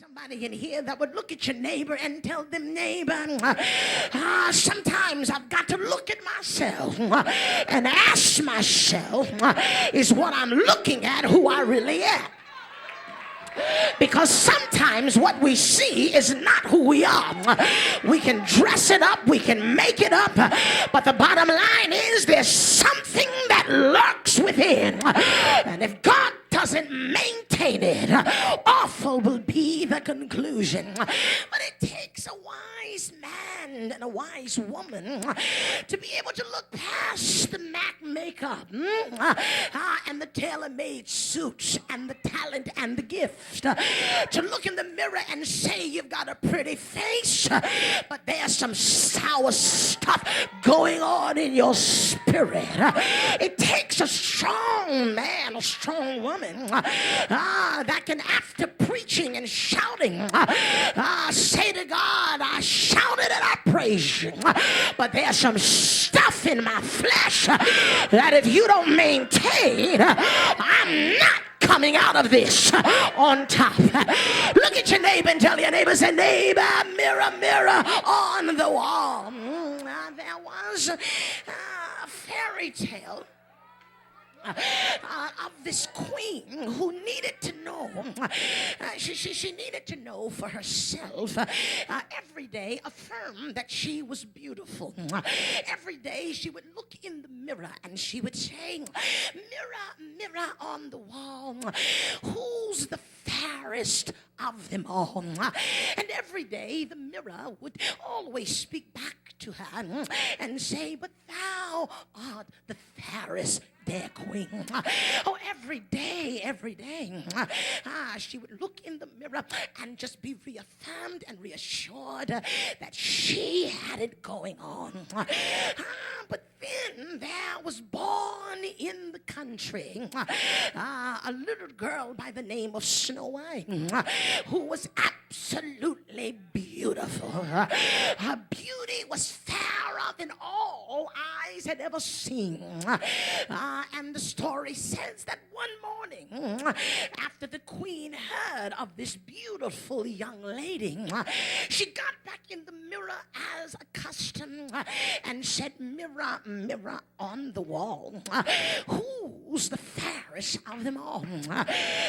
Somebody in here that would look at your neighbor and tell them, neighbor, sometimes I've got to look at myself and ask myself, is what I'm looking at who I really am? Because sometimes what we see is not who we are. We can dress it up, we can make it up, but the bottom line is there's something that lurks within. And if God doesn't maintain it, awful will be the conclusion. But it takes a wise man and a wise woman to be able to look past the MAC makeup and the tailor-made suits and the talent and the gift, to look in the mirror and say you've got a pretty face, but there's some sour stuff going on in your spirit. It takes a strong man, a strong woman that can, after preaching and shouting, say to God, I shouted and I praised you, but there's some stuff in my flesh that if you don't maintain, I'm not coming out of this on top. Look at your neighbor and tell your neighbor, say, neighbor, mirror, mirror on the wall. There was a fairy tale of this queen who needed to know. She needed to know for herself. Every day affirm that she was beautiful. Every day she would look in the mirror and she would say, mirror, mirror on the wall, who's the fairest of them all? And every day the mirror would always speak back to her and say, but thou art the fairest, dear queen. Oh, every day, she would look in the mirror and just be reaffirmed and reassured that she had it going on. But then there was born in the country a little girl by the name of Snow White, who was absolutely beautiful. Her beauty was fairer than all eyes had ever seen. And the story says that one morning, after the queen heard of this beautiful young lady, she got back in the mirror as accustomed and said, mirror, mirror on the wall, who's the fairest of them all?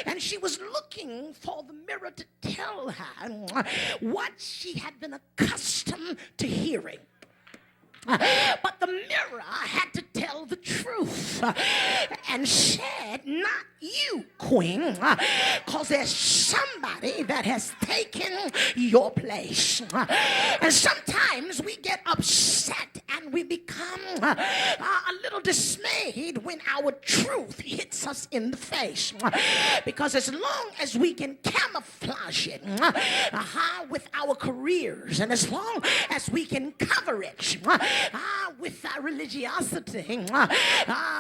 And she was looking for the mirror to tell her what she had been accustomed to hearing. But the mirror had to tell the truth and said, not you, queen, because there's somebody that has taken your place. And sometimes we get upset and we become a little dismayed when our truth hits us in the face. Because as long as we can camouflage it with our careers, and as long as we can cover it with our religiosity,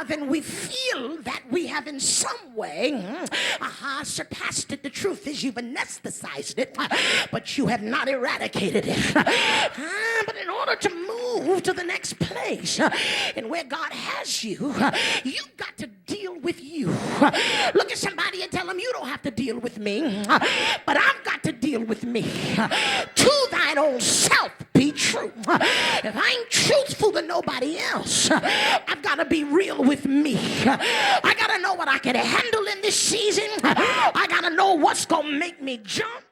then we feel that we have in some way surpassed it. The truth is you've anesthetized it, but you have not eradicated it. But in order to move to the next place and where God has you, you've got to deal with you. Look at somebody and tell them, you don't have to deal with me, but I've got to deal with me. To thine own self be true. If I ain't truthful to nobody else, I've got to be real with me. I got to know what I can handle in this season. I got to know what's going to make me jump.